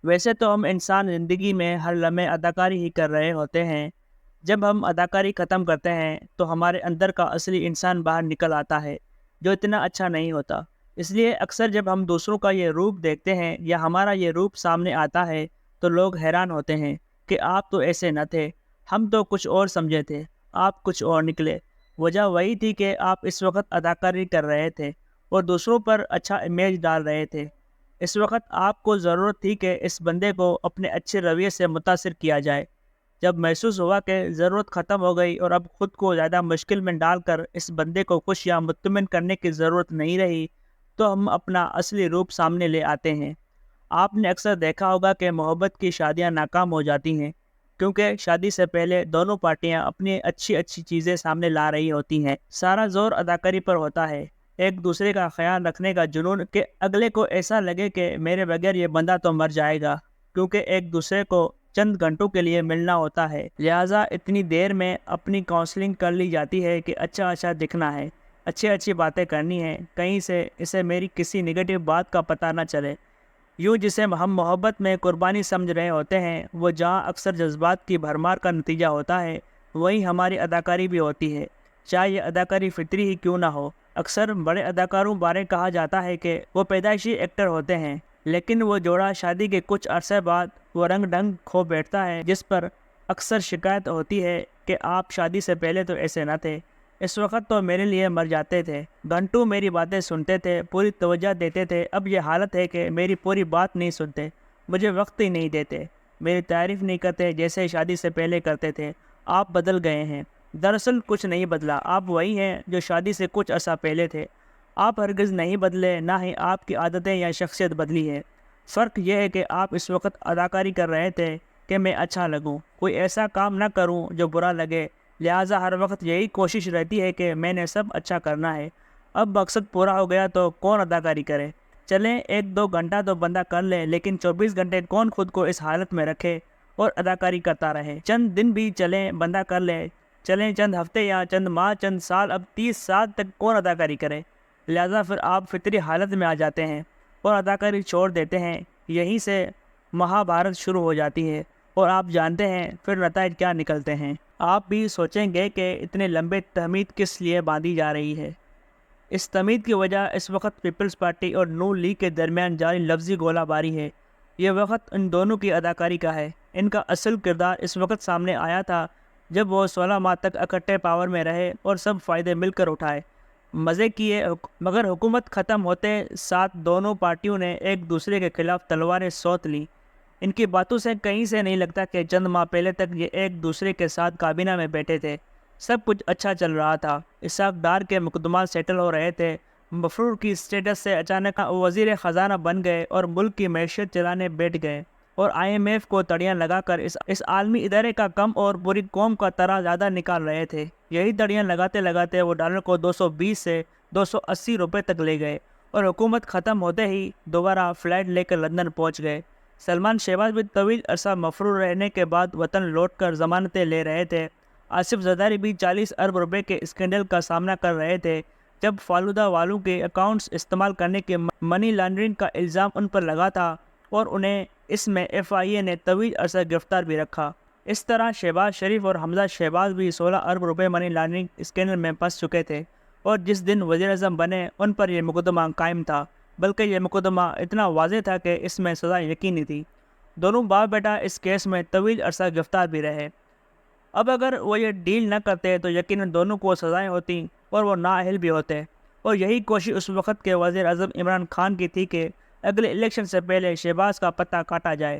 ویسے تو ہم انسان زندگی میں ہر لمحے اداکاری ہی کر رہے ہوتے ہیں۔ جب ہم اداکاری ختم کرتے ہیں تو ہمارے اندر کا اصلی انسان باہر نکل آتا ہے، جو اتنا اچھا نہیں ہوتا۔ اس لیے اکثر جب ہم دوسروں کا یہ روپ دیکھتے ہیں یا ہمارا یہ روپ سامنے آتا ہے تو لوگ حیران ہوتے ہیں کہ آپ تو ایسے نہ تھے، ہم تو کچھ اور سمجھے تھے، آپ کچھ اور نکلے۔ وجہ وہی تھی کہ آپ اس وقت اداکاری کر رہے تھے اور دوسروں پر اچھا امیج ڈال رہے تھے۔ اس وقت آپ کو ضرورت تھی کہ اس بندے کو اپنے اچھے رویے سے متاثر کیا جائے۔ جب محسوس ہوا کہ ضرورت ختم ہو گئی اور اب خود کو زیادہ مشکل میں ڈال کر اس بندے کو خوش یا مطمئن کرنے کی ضرورت نہیں رہی، تو ہم اپنا اصلی روپ سامنے لے آتے ہیں۔ آپ نے اکثر دیکھا ہوگا کہ محبت کی شادیاں ناکام ہو جاتی ہیں کیونکہ شادی سے پہلے دونوں پارٹیاں اپنی اچھی اچھی چیزیں سامنے لا رہی ہوتی ہیں۔ سارا زور اداکاری پر ہوتا ہے، ایک دوسرے کا خیال رکھنے کا جنون کہ اگلے کو ایسا لگے کہ میرے بغیر یہ بندہ تو مر جائے گا، کیونکہ ایک دوسرے کو چند گھنٹوں کے لیے ملنا ہوتا ہے۔ لہٰذا اتنی دیر میں اپنی کاؤنسلنگ کر لی جاتی ہے کہ اچھا دکھنا ہے، اچھی باتیں کرنی ہیں، کہیں سے اسے میری کسی نگیٹو بات کا پتہ نہ چلے۔ یوں جسے ہم محبت میں قربانی سمجھ رہے ہوتے ہیں، وہ جہاں اکثر جذبات کی بھرمار کا نتیجہ ہوتا ہے، وہیں ہماری اداکاری بھی ہوتی ہے، چاہے یہ اداکاری فطری ہی کیوں نہ ہو۔ اکثر بڑے اداکاروں بارے کہا جاتا ہے کہ وہ پیدائشی ایکٹر ہوتے ہیں، لیکن وہ جوڑا شادی کے کچھ عرصے بعد وہ رنگ ڈھنگ کھو بیٹھتا ہے جس پر اکثر شکایت ہوتی ہے کہ آپ شادی سے پہلے تو ایسے نہ تھے، اس وقت تو میرے لیے مر جاتے تھے، گھنٹوں میری باتیں سنتے تھے، پوری توجہ دیتے تھے، اب یہ حالت ہے کہ میری پوری بات نہیں سنتے، مجھے وقت ہی نہیں دیتے، میری تعریف نہیں کرتے جیسے شادی سے پہلے کرتے تھے۔ آپ بدل گئے ہیں۔ دراصل کچھ نہیں بدلا، آپ وہی ہیں جو شادی سے کچھ عرصہ پہلے تھے۔ آپ ہرگز نہیں بدلے، نہ ہی آپ کی عادتیں یا شخصیت بدلی ہے۔ فرق یہ ہے کہ آپ اس وقت اداکاری کر رہے تھے کہ میں اچھا لگوں، کوئی ایسا کام نہ کروں جو برا لگے، لہٰذا ہر وقت یہی کوشش رہتی ہے کہ میں نے سب اچھا کرنا ہے۔ اب مقصد پورا ہو گیا تو کون اداکاری کرے؟ چلیں 1-2 گھنٹہ تو بندہ کر لے، لیکن 24 گھنٹے کون خود کو اس حالت میں رکھے اور اداکاری کرتا رہے؟ چند دن بھی چلیں بندہ کر لے، چلیں چند ہفتے یا چند ماہ، چند سال، اب 30 سال تک کون اداکاری کرے؟ لہٰذا پھر آپ فطری حالت میں آ جاتے ہیں اور اداکاری چھوڑ دیتے ہیں۔ یہیں سے مہابھارت شروع ہو جاتی ہے اور آپ جانتے ہیں پھر نتائج کیا نکلتے ہیں۔ آپ بھی سوچیں گے کہ اتنے لمبے تہمید کس لیے باندھی جا رہی ہے؟ اس تہمید کی وجہ اس وقت پیپلز پارٹی اور نون لیگ کے درمیان جاری لفظی گولہ باری ہے۔ یہ وقت ان دونوں کی اداکاری کا ہے۔ ان کا اصل کردار اس وقت سامنے آیا تھا جب وہ 16 ماہ تک اکٹھے پاور میں رہے اور سب فائدے مل کر اٹھائے، مزے کیے، مگر حکومت ختم ہوتے ساتھ دونوں پارٹیوں نے ایک دوسرے کے خلاف تلواریں سوت لیں۔ ان کی باتوں سے کہیں سے نہیں لگتا کہ چند ماہ پہلے تک یہ ایک دوسرے کے ساتھ کابینہ میں بیٹھے تھے، سب کچھ اچھا چل رہا تھا، اسحاق ڈار کے مقدمات سیٹل ہو رہے تھے، مفرور کی اسٹیٹس سے اچانک وزیر خزانہ بن گئے اور ملک کی معیشت چلانے بیٹھ گئے، اور IMF کو تڑیاں لگا کر اس عالمی ادارے کا کم اور پوری قوم کا طرح زیادہ نکال رہے تھے۔ یہی تڑیاں لگاتے لگاتے وہ ڈالر کو 220 سے 280 روپے تک لے گئے اور حکومت ختم ہوتے ہی دوبارہ فلائٹ لے کر لندن پہنچ گئے۔ سلمان شہباز بھی طویل عرصہ مفرور رہنے کے بعد وطن لوٹ کر ضمانتیں لے رہے تھے۔ آصف زرداری بھی 40 ارب روپے کے اسکینڈل کا سامنا کر رہے تھے جب فالودہ والوں کے اکاؤنٹس استعمال کرنے کے منی لانڈرنگ کا الزام ان پر لگا تھا اور انہیں اس میں FIA نے طویل عرصہ گرفتار بھی رکھا۔ اس طرح شہباز شریف اور حمزہ شہباز بھی 16 ارب روپے منی لانڈرنگ اسکینڈل میں پھنس چکے تھے اور جس دن وزیر اعظم بنے ان پر یہ مقدمہ قائم تھا، بلکہ یہ مقدمہ اتنا واضح تھا کہ اس میں سزا یقینی تھی۔ دونوں باپ بیٹا اس کیس میں طویل عرصہ گرفتار بھی رہے۔ اب اگر وہ یہ ڈیل نہ کرتے تو یقیناً دونوں کو سزائیں ہوتیں اور وہ نااہل بھی ہوتے، اور یہی کوشش اس وقت کے وزیر اعظم عمران خان کی تھی کہ اگلے الیکشن سے پہلے شہباز کا پتہ کاٹا جائے،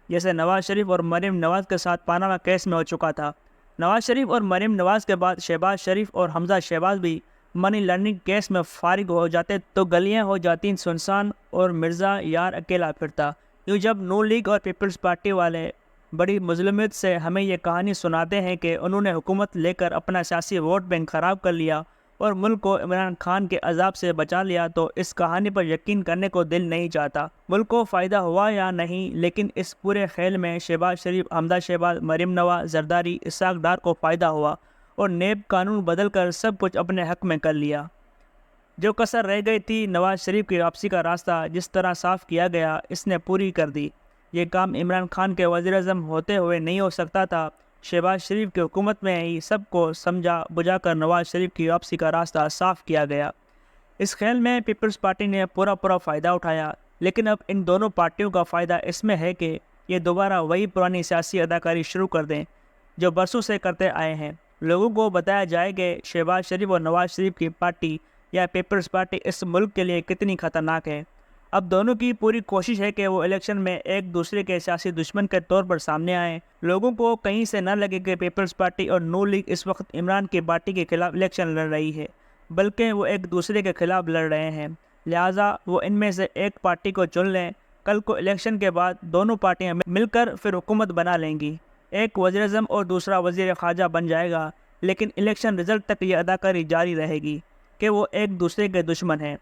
جیسے نواز شریف اور مریم نواز کے ساتھ پاناما کیس میں ہو چکا تھا۔ نواز شریف اور مریم نواز کے بعد شہباز شریف اور حمزہ شہباز بھی منی لانڈرنگ کیس میں فارغ ہو جاتے تو گلیاں ہو جاتی سنسان اور مرزا یار اکیلا پھرتا۔ یوں جب نون لیگ اور پیپلز پارٹی والے بڑی مظلومیت سے ہمیں یہ کہانی سناتے ہیں کہ انہوں نے حکومت لے کر اپنا سیاسی ووٹ بینک خراب کر لیا اور ملک کو عمران خان کے عذاب سے بچا لیا، تو اس کہانی پر یقین کرنے کو دل نہیں چاہتا۔ ملک کو فائدہ ہوا یا نہیں، لیکن اس پورے کھیل میں شہباز شریف، حمزہ شہباز، مریم نواز، زرداری، اسحاق ڈار کو فائدہ ہوا اور نیب قانون بدل کر سب کچھ اپنے حق میں کر لیا۔ جو کسر رہ گئی تھی نواز شریف کی واپسی کا راستہ جس طرح صاف کیا گیا، اس نے پوری کر دی۔ یہ کام عمران خان کے وزیر اعظم ہوتے ہوئے نہیں ہو سکتا تھا۔ شہباز شریف کی حکومت میں ہی سب کو سمجھا بجھا کر نواز شریف کی واپسی کا راستہ صاف کیا گیا۔ اس کھیل میں پیپلز پارٹی نے پورا فائدہ اٹھایا، لیکن اب ان دونوں پارٹیوں کا فائدہ اس میں ہے کہ یہ دوبارہ وہی پرانی سیاسی اداکاری شروع کر دیں جو برسوں سے کرتے آئے ہیں۔ لوگوں کو بتایا جائے کہ شہباز شریف اور نواز شریف کی پارٹی یا پیپلز پارٹی اس ملک کے لیے کتنی خطرناک ہے۔ اب دونوں کی پوری کوشش ہے کہ وہ الیکشن میں ایک دوسرے کے سیاسی دشمن کے طور پر سامنے آئیں۔ لوگوں کو کہیں سے نہ لگے کہ پیپلز پارٹی اور نون لیگ اس وقت عمران کی پارٹی کے خلاف الیکشن لڑ رہی ہے، بلکہ وہ ایک دوسرے کے خلاف لڑ رہے ہیں، لہٰذا وہ ان میں سے ایک پارٹی کو چن لیں۔ کل کو الیکشن کے بعد دونوں پارٹیاں مل کر پھر حکومت بنا لیں گی، ایک وزیر اعظم اور دوسرا وزیر خارجہ بن جائے گا، لیکن الیکشن رزلٹ تک یہ اداکاری جاری رہے گی کہ وہ ایک دوسرے کے دشمن ہیں۔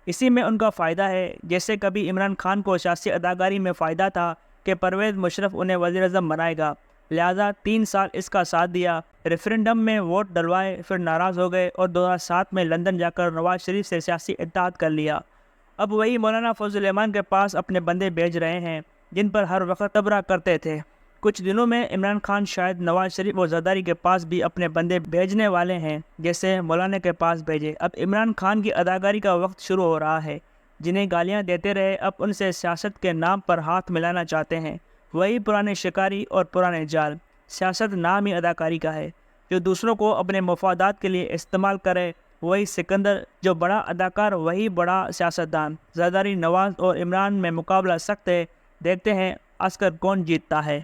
اسی میں ان کا فائدہ ہے، جیسے کبھی عمران خان کو سیاسی اداکاری میں فائدہ تھا کہ پرویز مشرف انہیں وزیر اعظم بنائے گا، لہٰذا 3 سال اس کا ساتھ دیا، ریفرینڈم میں ووٹ ڈلوائے، پھر ناراض ہو گئے اور 2007 میں لندن جا کر نواز شریف سے سیاسی اتحاد کر لیا۔ اب وہی مولانا فضل الرحمان کے پاس اپنے بندے بھیج رہے ہیں جن پر ہر وقت تبرہ کرتے تھے۔ کچھ دنوں میں عمران خان شاید نواز شریف اور زرداری کے پاس بھی اپنے بندے بھیجنے والے ہیں، جیسے مولانا کے پاس بھیجے۔ اب عمران خان کی اداکاری کا وقت شروع ہو رہا ہے۔ جنہیں گالیاں دیتے رہے اب ان سے سیاست کے نام پر ہاتھ ملانا چاہتے ہیں، وہی پرانے شکاری اور پرانے جال۔ سیاست نام ہی اداکاری کا ہے، جو دوسروں کو اپنے مفادات کے لیے استعمال کرے وہی سکندر، جو بڑا اداکار وہی بڑا سیاستدان۔ زرداری، نواز اور عمران میں مقابلہ سخت ہے، دیکھتے ہیں آخر کون جیتتا ہے۔